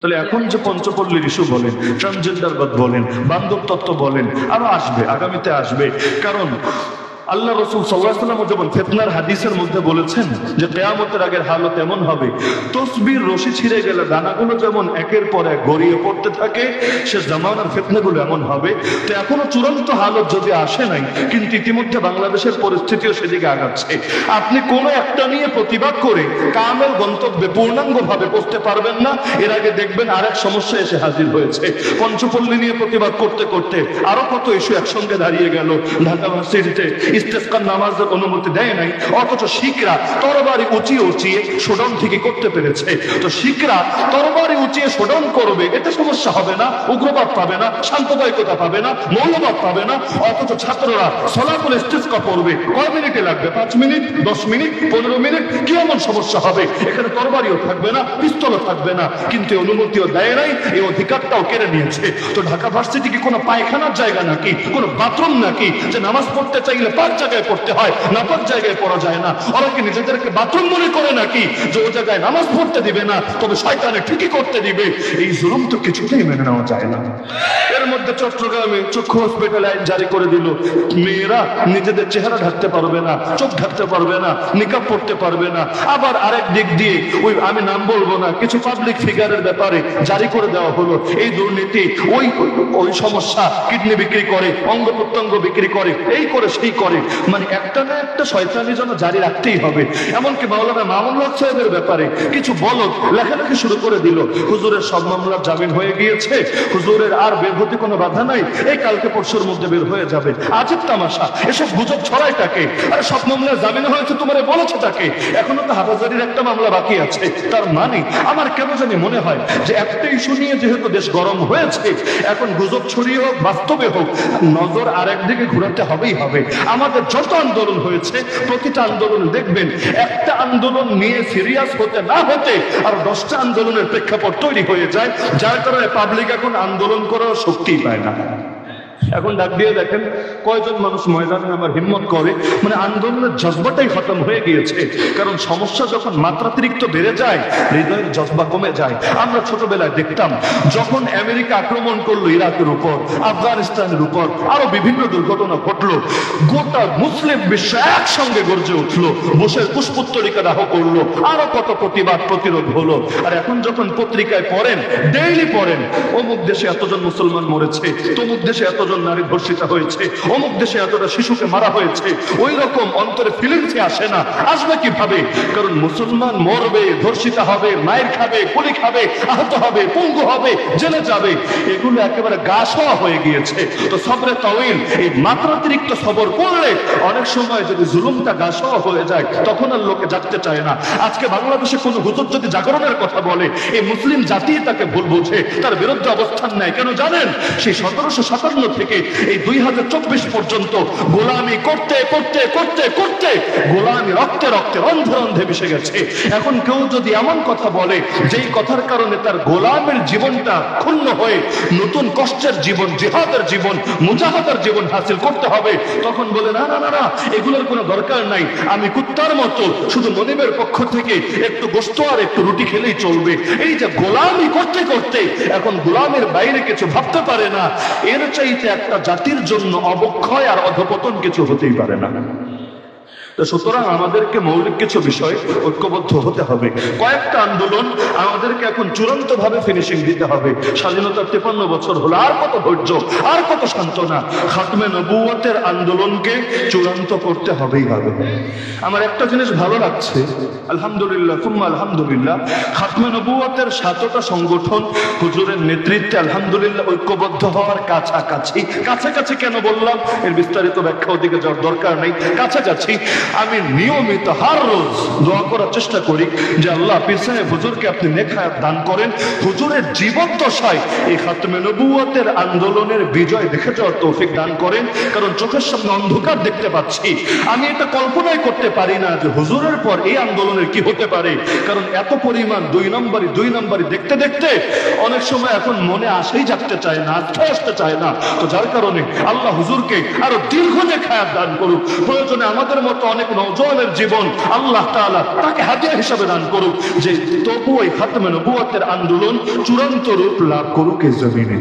তাহলে এখন যে পঞ্চপল্লীর ইস্যু বলেন, ট্রান্সজেন্ডারবাদ বলেন, বান্ধব তত্ত্ব বলেন, আরো আসবে, আগামীতে আসবে। কারণ আল্লাহ রসুল সাল্লাল্লাহু আলাইহি ওয়াসাল্লাম যেমন ফিতনার হাদিসের মধ্যে বলেছেন যে কিয়ামতের আগের হালত এমন হবে, তসবির রশি ছিঁড়ে গেলে দানাগুলো যেমন একের পর এক গড়িয়ে পড়তে থাকে, সে জামানার ফিতনাগুলো এমন হবে। তো এখনো চূড়ান্ত হালত যদি আসে নাই, কিন্তু ইতিমধ্যে বাংলাদেশের পরিস্থিতিও সেদিকে আগাচ্ছে। আপনি কোনো একটা নিয়ে প্রতিবাদ করে কামেল গন্তব্যে পূর্ণাঙ্গভাবে পৌঁছতে পারবেন না। এর আগে দেখবেন আরেক সমস্যা এসে হাজির হয়েছে। পঞ্চপল্লী নিয়ে প্রতিবাদ করতে করতে আরো কত ইস্যু একসঙ্গে দাঁড়িয়ে গেল। ঢাকা ভার্সিটিতে ইস্তেসকার নামাজের অনুমতি দেয় নাই, অথচ শিখরা তরবারি উঁচিয়ে উঁচিয়ে শোডাউন থেকে করতে পেরেছে। তো শিখরা তরবারি উঁচিয়ে শোডাউন করবে, এতে সমস্যা হবে না, উগ্রবাদ পাবে না, সাম্প্রদায়িকতা পাবে না, মৌলবাদ পাবে না। অথচ ছাত্ররা সলাতুল ইস্তিসকা পড়বে, কয় মিনিটে লাগবে? 5 মিনিট, 10 মিনিট, 15 মিনিট, কি এমন সমস্যা হবে? এখানে তরবারিও থাকবে না, পিস্তলও থাকবে না, কিন্তু অনুমতিও দেয় নাই, এই অধিকারটাও কেড়ে নিয়েছে। তো ঢাকা ভার্সিটি কি কোনো পায়খানার জায়গা নাকি, কোনো বাথরুম নাকি, যে নামাজ পড়তে চাইলে পাক জায়গায় পড়তে হয়, না পাক জায়গায় পড়া যায় না? ওরা কি নিজেদেরকে বাথরুম মনে করে নাকি, যে ও জায়গায় নামাজ পড়তে দিবে না, তবে শয়তানে ঠিকই করতে দিবে? এই জুলুম তো কিছুতেই মেনে নেওয়া যায় না। এর মধ্যে চট্টগ্রামে চক্ষু হসপিটাল আইন জারি করে দিল, মেয়েরা নিজেদের চেহারা ঢাকতে পারবে না, চোখ ঢাকতে পারবে না, নিকাব পড়তে পারবে না। আবার আরেক দিক দিয়ে ওই, আমি নাম বলবো না, কিছু পাবলিক ফিগারের ব্যাপারে জারি করে দেওয়া হলো এই দুর্নীতি, ওই ওই সমস্যা, কিডনি বিক্রি করে, অঙ্গ প্রত্যঙ্গ বিক্রি করে, এই করে সেই করে, মানে একটা না একটা শয়তানি যেন জারি রাখতেই হবে। এমনকি মাওলানা মামুনুল হক সাহেবের ব্যাপারে কিছু বলদ লেখালেখি শুরু করে দিল, হুজুরের সব মামলার জামিন হয়ে গিয়েছে, হুজুরের আর বের হতে কোনো বাধা নাই, এই কালকে পরশুর মধ্যে বের হয়ে যাবে। আজব তামাশা, এসব গুজব ছড়ায় তাকে। আরে সব মামলার জামিন হয়েছে তোমারে বলেছে তাকে, এখনো তো হাফাজারির একটা মামলা বাকি আছে। তার মানে আমার কেন জানি মনে হয় যে একটা ইস্যু নিয়ে যেহেতু দেশ গরম হয়েছে, এখন গুজব ছড়িয়ে হোক বাস্তবে হোক, নজর আরেকদিকে ঘুরাতে হবেই হবে। আমাদের যত আন্দোলন হয়েছে, প্রতিটা আন্দোলন দেখবেন একটা আন্দোলন নিয়ে সিরিয়াস হতে না হতে আর 10টা আন্দোলনের প্রেক্ষাপট তৈরি হয়ে যায়, যার কারণে পাবলিক এখন আন্দোলন করার শক্তি পায় না। এখন ডাক দিয়ে দেখেন কয়জন মানুষ ময়দানে আমার হিম্মত করে, মানে আন্দোলনের জজবাটাই খতম হয়ে গিয়েছে। কারণ সমস্যা যখন মাত্রাতিরিক্ত বেড়ে যায়, হৃদয়ের জজবা কমে যায়। আমরা ছোটবেলায় দেখতাম যখন আমেরিকা আক্রমণ করলো ইরাকের উপর, আফগানিস্তানের উপর, আরো বিভিন্ন দুর্ঘটনা ঘটলো, গোটা মুসলিম বিশ্ব একসঙ্গে গর্জে উঠলো, বসে পুষ্পোত্তরিকা দাহ করলো, আরো কত প্রতিবাদ প্রতিরোধ হলো। আর এখন যখন পত্রিকায় পড়েন, ডেইলি পড়েন, অমুক দেশে এতজন মুসলমান মরেছে, তমুক দেশে এতজন নারী ধর্ষিত হয়েছে, অমুক দেশে এতটা শিশুকে মারা হয়েছে, ওই রকম অন্তরে ফিলিংসে আসে না। আসবে কিভাবে? কারণ মুসলমান মরবে, ধর্ষিত হবে, মায়ের খাবে, গুলি খাবে, আহত হবে, পঙ্গু হবে, জেলে যাবে, এগুলো একেবারে গা শোয়া হয়ে গিয়েছে। তো সবরে তাওইল, এই মাত্রাতিরিক্ত সবর করলে অনেক সময় যদি জুলুমটা গা শোয়া হয়ে যায়, তখন আর লোকে জাগতে চায় না। আজকে বাংলাদেশে কোন হুজুর যদি জাগরণের কথা বলে, এই মুসলিম জাতি তাকে ভুল বোঝে, তার বিরুদ্ধে অবস্থান নেয়। কেন জানেন? সেই 1757 থেকে এই 2024 পর্যন্ত গোলামি করতে করতে করতে করতে গোলামি রক্তে রক্তে রন্ধে রন্ধে মিশে গেছে। এখন কেউ যদি এমন কথা বলে যেই কথার কারণে তার গোলামের জীবনটা ক্ষুণ্ণ হয়ে নতুন কষ্টের জীবন, জিহাদের জীবন, মুজাহাদার জীবন হাসিল করতে হবে, তখন বলে না না না না, এগুলোর কোনো দরকার নাই, আমি কুত্তার মতো শুধু মনিবের পক্ষ থেকে একটু গোশত আর একটু রুটি খেলেই চলবে। এই যে গোলামি করতে করতে এখন গোলামের বাইরে কিছু ভাবতে পারে না, এর চাইতে একটা জাতির জন্য অবক্ষয় আর অধপতন কিছু হতেই পারে না। সুতরাং আমাদেরকে মৌলিক কিছু বিষয় ঐক্যবদ্ধ হতে হবে। কয়েকটা আন্দোলন আমাদেরকে এখন চূড়ান্ত ভাবে ফিনিশিং দিতে হবে। স্বাধীনতার 53 বছর হলো, আর কত ধৈর্য, আর কত সান্ত্বনা। খাতমে নবুয়তের আন্দোলনকে চূড়ান্ত করতে হবেই হবে। আমার একটা জিনিস ভালো লাগছে, আলহামদুলিল্লাহ তুম্মা আলহামদুলিল্লাহ, খাতমে নবুয়তের 7টা সংগঠন হুজুরের নেতৃত্বে আলহামদুলিল্লাহ ঐক্যবদ্ধ হওয়ার কাছাকাছি। কাছাকাছি কেন বললাম, এর বিস্তারিত ব্যাখ্যা ওদিকে যাওয়ার দরকার নেই। কাছাকাছি আমি নিয়মিত হার রোজ দোয়া করার চেষ্টা করি যে আল্লাহ পীর সাহেব হুজুরকে আপনি নেক হায়াত দান করেন, হুজুরের জীবদ্দশায় এই খাতমে নবুয়তের আন্দোলনের বিজয় দেখে যাওয়ার তৌফিক দান করেন। কারণ চোখের সামনে অন্ধকার দেখতে পাচ্ছি, আমি এটা কল্পনাই করতে পারি না যে হুজুরের পর এই আন্দোলনের কি হতে পারে। কারণ এত পরিমাণ দুই নম্বরই দেখতে দেখতে অনেক সময় এখন মনে আসেই জাগতে চায় না, আসতে চায় না। তো যার কারণে আল্লাহ হুজুরকে আরো দীর্ঘ নেক হায়াত দান করুক। প্রয়োজনে আমাদের মতো অনেক নওজোয়ানের জীবন আল্লাহ তাআলা তাকে হাদিয়া হিসাবে দান করুক, যে তবু ওই খাতমে নবুয়তের আন্দোলন চূড়ান্ত রূপ লাভ করুক এই জমিনে।